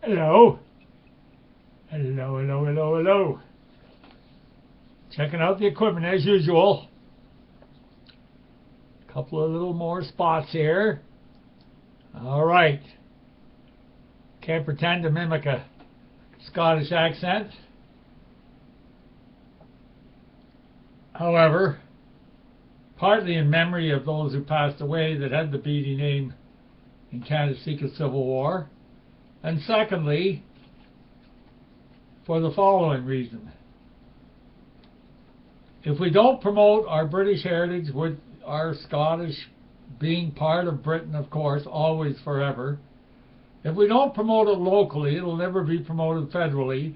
Hello. Hello, hello, hello, hello. Checking out the equipment as usual. Couple of little more spots here. All right. Can't pretend to mimic a Scottish accent. However, partly in memory of those who passed away that had the Beattie name in Canada's secret Civil War, and secondly, for the following reason. If we don't promote our British heritage, with our Scottish being part of Britain, of course, always, forever, if we don't promote it locally, it'll never be promoted federally,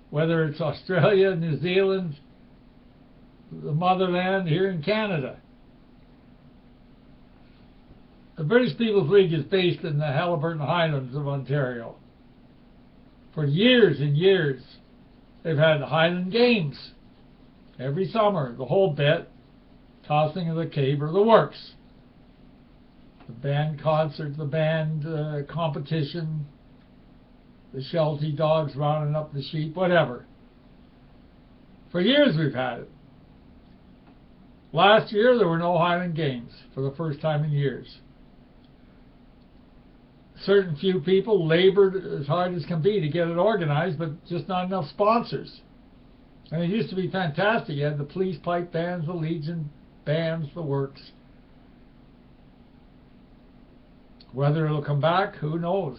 whether it's Australia, New Zealand, the motherland here in Canada. The British People's League is based in the Haliburton Highlands of Ontario. For years and years, they've had Highland Games every summer, the whole bit, tossing of the caber, the works. The band concert, the band competition, the Sheltie dogs rounding up the sheep, whatever. For years we've had it. Last year there were no Highland Games for the first time in years. Certain few people labored as hard as can be to get it organized, but just not enough sponsors. And it used to be fantastic. You had the police pipe bands, the Legion bands, the works. Whether it'll come back, who knows?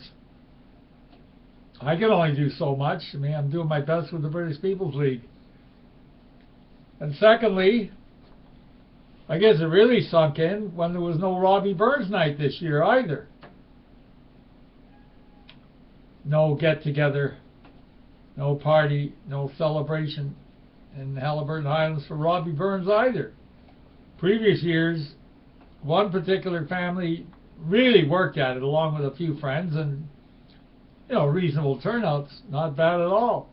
I can only do so much. I mean, I'm doing my best with the British People's League. And secondly, I guess it really sunk in when there was no Robbie Burns night this year either. No get-together, no party, no celebration in the Haliburton Highlands for Robbie Burns either. Previous years, one particular family really worked at it along with a few friends, and reasonable turnouts, not bad at all.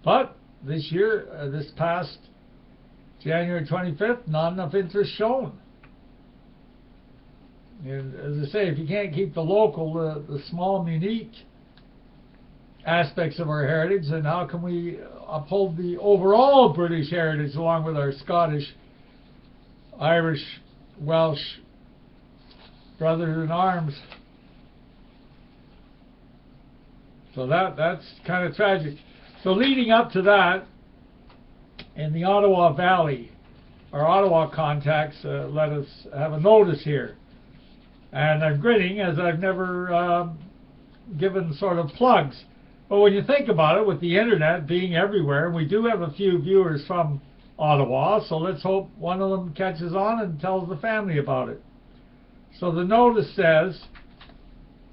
But this year, this past January 25th, not enough interest shown. And as I say, if you can't keep the local, the small, unique aspects of our heritage, then how can we uphold the overall British heritage along with our Scottish, Irish, Welsh brothers in arms? So that's kind of tragic. So leading up to that, in the Ottawa Valley, our Ottawa contacts let us have a notice here. And I'm grinning as I've never given sort of plugs. But when you think about it, with the internet being everywhere, and we do have a few viewers from Ottawa, so let's hope one of them catches on and tells the family about it. So the notice says,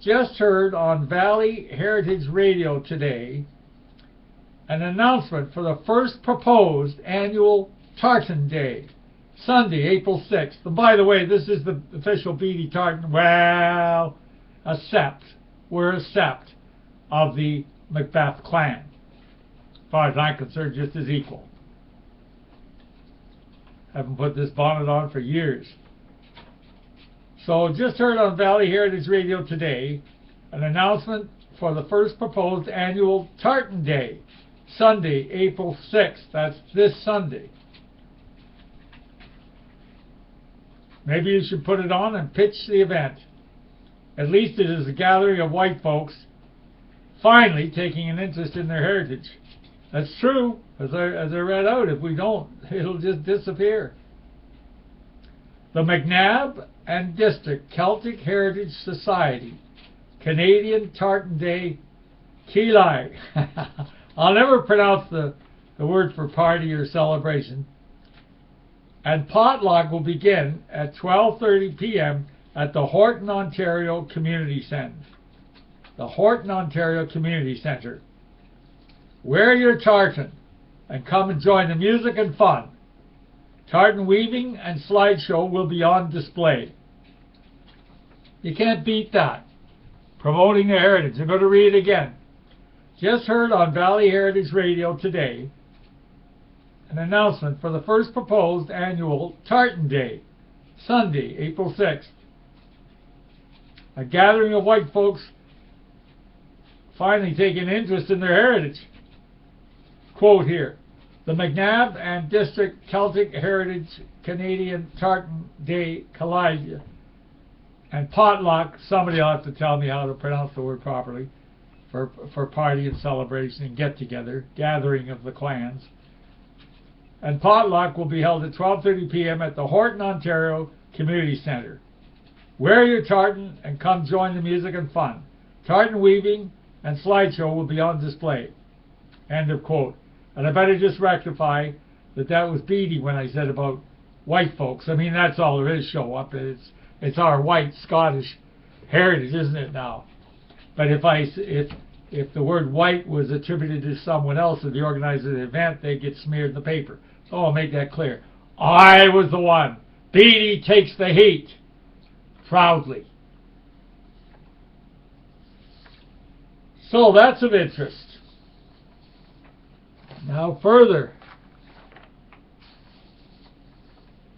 just heard on Valley Heritage Radio today an announcement for the first proposed annual Tartan Day, Sunday, April 6th. And by the way, this is the official Beattie Tartan. Well, a sept. We're a sept of the Macbeth clan. As far as I'm concerned, just as equal. Haven't put this bonnet on for years. So just heard on Valley Heritage Radio today an announcement for the first proposed annual Tartan Day, Sunday, April 6th. That's this Sunday. Maybe you should put it on and pitch the event. At least it is a gathering of white folks finally taking an interest in their heritage. That's true, as I read out. If we don't, it'll just disappear. The McNabb and District Celtic Heritage Society, Canadian Tartan Day, Kilai. I'll never pronounce the word for party or celebration. And potluck will begin at 12:30 p.m. at the Horton, Ontario Community Centre. The Horton, Ontario Community Centre. Wear your tartan and come and join the music and fun. Tartan weaving and slideshow will be on display. You can't beat that. Promoting the heritage. I'm going to read it again. Just heard on Valley Heritage Radio today an announcement for the first proposed annual Tartan Day, Sunday, April 6th. A gathering of white folks finally taking interest in their heritage. Quote here, the McNabb and District Celtic Heritage Canadian Tartan Day Collide and potluck, somebody will have to tell me how to pronounce the word properly, for party and celebration and get-together, gathering of the clans. And potluck will be held at 12:30 p.m. at the Horton, Ontario Community Centre. Wear your tartan and come join the music and fun. Tartan weaving and slideshow will be on display. End of quote. And I better just rectify that was Beattie when I said about white folks. I mean, that's all there is, show up. It's our white Scottish heritage, isn't it now? But if the word white was attributed to someone else or the organizer of the event, they get smeared in the paper. So I'll make that clear. I was the one. Beattie takes the heat. Proudly. So that's of interest. Now further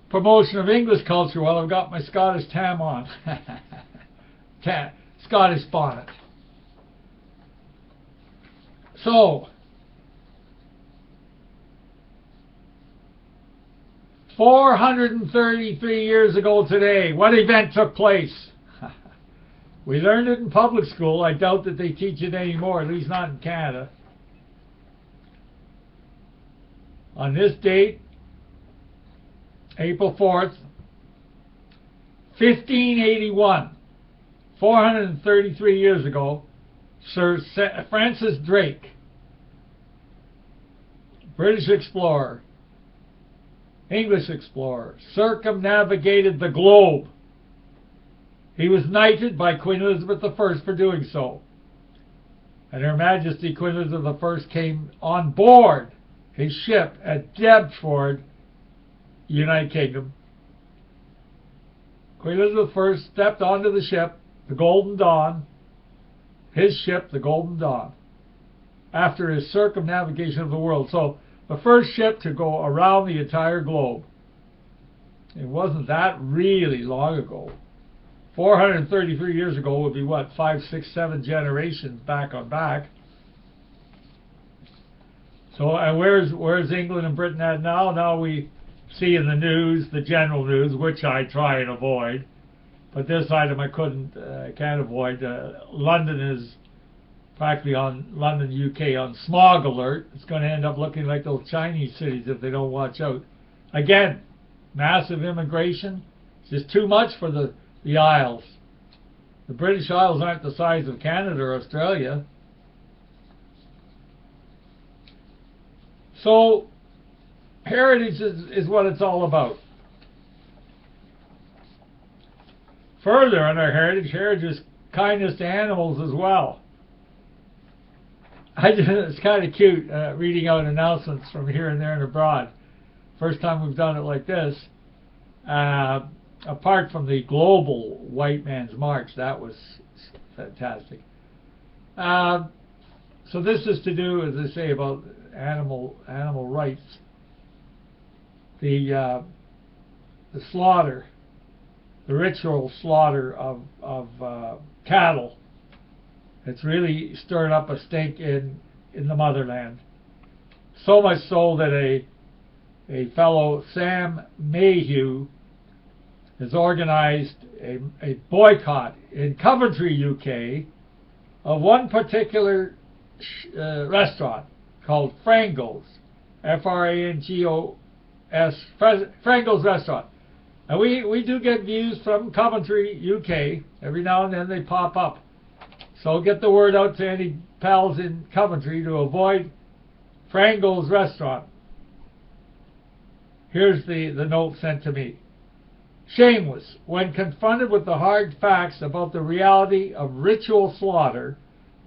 promotion of English culture while I've got my Scottish tam on. Scottish bonnet. So, 433 years ago today, what event took place? We learned it in public school. I doubt that they teach it anymore, at least not in Canada. On this date, April 4th, 1581, 433 years ago, Sir Francis Drake, British explorer, English explorer, circumnavigated the globe. He was knighted by Queen Elizabeth I for doing so. And Her Majesty Queen Elizabeth I came on board his ship at Deptford, United Kingdom. Queen Elizabeth I stepped onto the ship, the Golden Dawn, his ship, the Golden Dawn, after his circumnavigation of the world. So the first ship to go around the entire globe. It wasn't that really long ago. 433 years ago would be what, 5, 6, 7 generations back on back. So and where's England and Britain at now? Now we see in the news, the general news, which I try and avoid. But this item I can't avoid. London is practically on, London, UK, on smog alert. It's going to end up looking like those Chinese cities if they don't watch out. Again, massive immigration. It's just too much for the Isles. The British Isles aren't the size of Canada or Australia. So, heritage is what it's all about. Further on our heritage is kindness to animals as well. It's kind of cute reading out announcements from here and there and abroad. First time we've done it like this. Apart from the global white man's march, that was fantastic. So this is to do, as I say, about animal rights. The slaughter, the ritual slaughter of cattle. It's really stirred up a stink in the motherland. So much so that a fellow, Sam Mayhew, has organized a boycott in Coventry, UK, of one particular restaurant called Frangos, Frangos, Frangos Restaurant. And we do get views from Coventry, UK. Every now and then they pop up. So get the word out to any pals in Coventry to avoid Frangos Restaurant. Here's the note sent to me. Shameless, when confronted with the hard facts about the reality of ritual slaughter,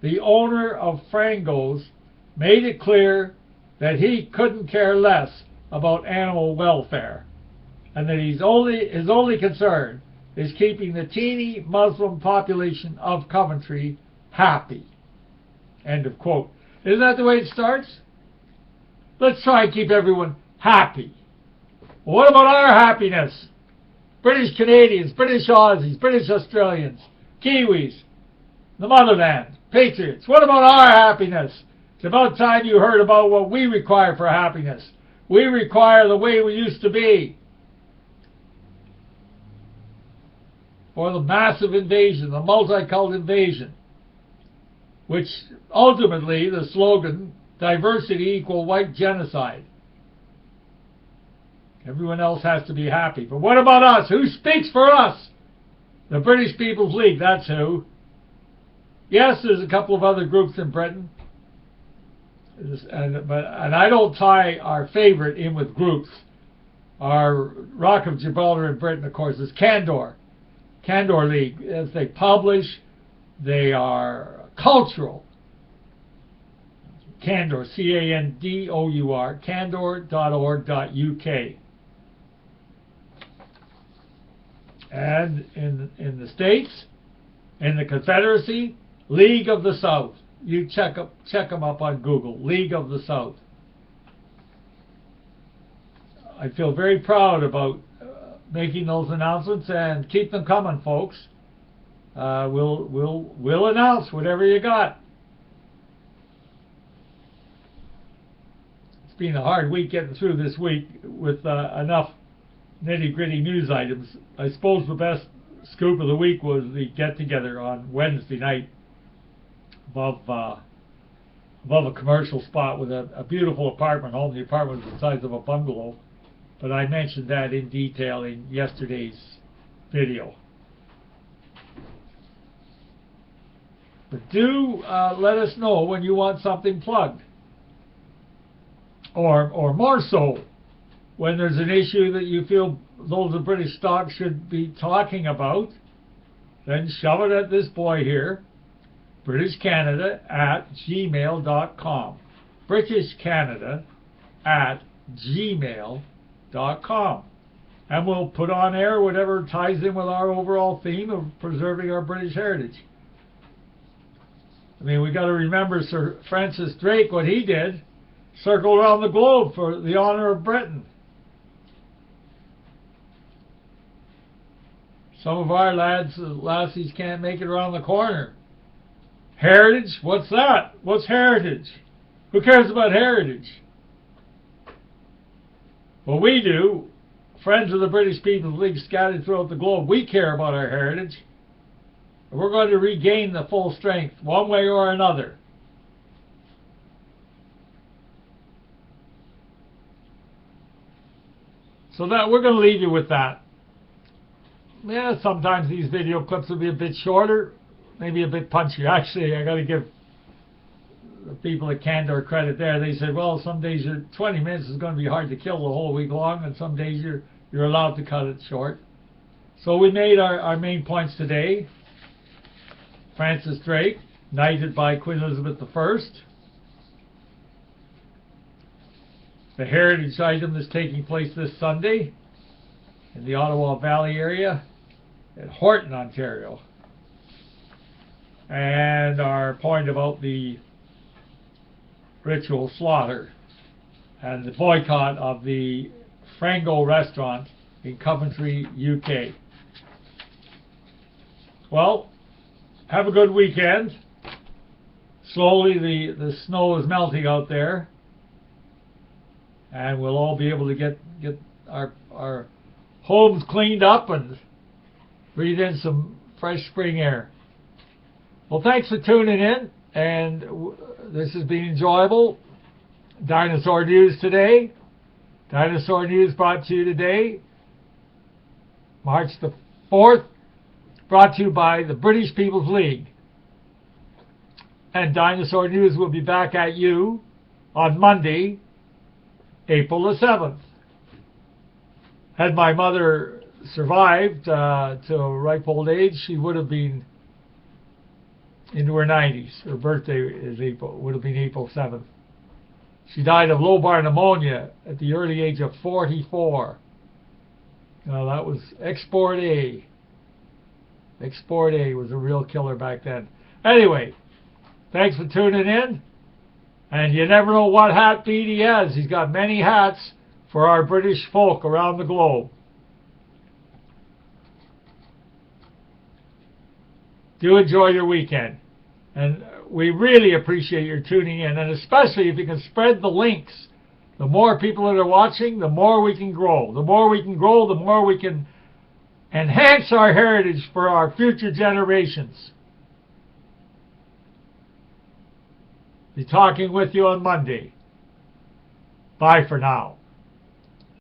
the owner of Frangos made it clear that he couldn't care less about animal welfare, and that his only concern is keeping the teeny Muslim population of Coventry happy. End of quote. Isn't that the way it starts? Let's try and keep everyone happy. Well, what about our happiness? British Canadians, British Aussies, British Australians, Kiwis, the motherland. patriots? What about our happiness? It's about time you heard about what we require for happiness. We require the way we used to be. Or the massive invasion, the multicult invasion, which ultimately, the slogan, diversity equal white genocide. Everyone else has to be happy. But what about us? Who speaks for us? The British People's League, that's who. Yes, there's a couple of other groups in Britain. And I don't tie our favorite in with groups. Our Rock of Gibraltar in Britain, of course, is Candor. Candor League. As they publish, they are cultural. Candor, C-A-N-D-O-U-R, candor.org.uk. And in the States, in the Confederacy, League of the South. You check them up on Google, League of the South. I feel very proud about making those announcements, and keep them coming, folks. We'll announce whatever you got. It's been a hard week getting through this week with enough nitty-gritty news items. I suppose the best scoop of the week was the get-together on Wednesday night above a commercial spot with a beautiful apartment home. The apartment was the size of a bungalow, but I mentioned that in detail in yesterday's video. But do let us know when you want something plugged, or more so, when there's an issue that you feel those of British stock should be talking about, then shove it at this boy here, BritishCanada@gmail.com. BritishCanada@gmail.com. And we'll put on air whatever ties in with our overall theme of preserving our British heritage. I mean, we got to remember Sir Francis Drake, what he did, circled around the globe for the honor of Britain. Some of our lads, lassies can't make it around the corner. Heritage? What's that? What's heritage? Who cares about heritage? Well, we do. Friends of the British People's League scattered throughout the globe. We care about our heritage. And we're going to regain the full strength, one way or another. So that we're going to leave you with that. Yeah, sometimes these video clips will be a bit shorter, maybe a bit punchier. Actually, I got to give the people at Candor credit there. They said, well, some days 20 minutes is going to be hard to kill the whole week long, and some days you're allowed to cut it short. So we made our main points today. Francis Drake, knighted by Queen Elizabeth I. The heritage item that's taking place this Sunday in the Ottawa Valley area at Horton, Ontario. And our point about the ritual slaughter and the boycott of the Frango restaurant in Coventry, UK. Well, have a good weekend. Slowly the snow is melting out there, and we'll all be able to get our homes cleaned up and breathe in some fresh spring air. Well, thanks for tuning in, and this has been enjoyable. Dinosaur News today. Dinosaur News brought to you today, March the 4th, brought to you by the British People's League. And Dinosaur News will be back at you on Monday, April the 7th. Had my mother survived to a ripe old age, she would have been into her 90s. Her birthday would have been April 7th. She died of lobar pneumonia at the early age of 44. Now that was Export A. Export A was a real killer back then. Anyway, thanks for tuning in. And you never know what hat Beattie has. He's got many hats for our British folk around the globe. Do enjoy your weekend. And we really appreciate your tuning in, and especially if you can spread the links. The more people that are watching, the more we can grow. The more we can grow, the more we can enhance our heritage for our future generations. Be talking with you on Monday. Bye for now.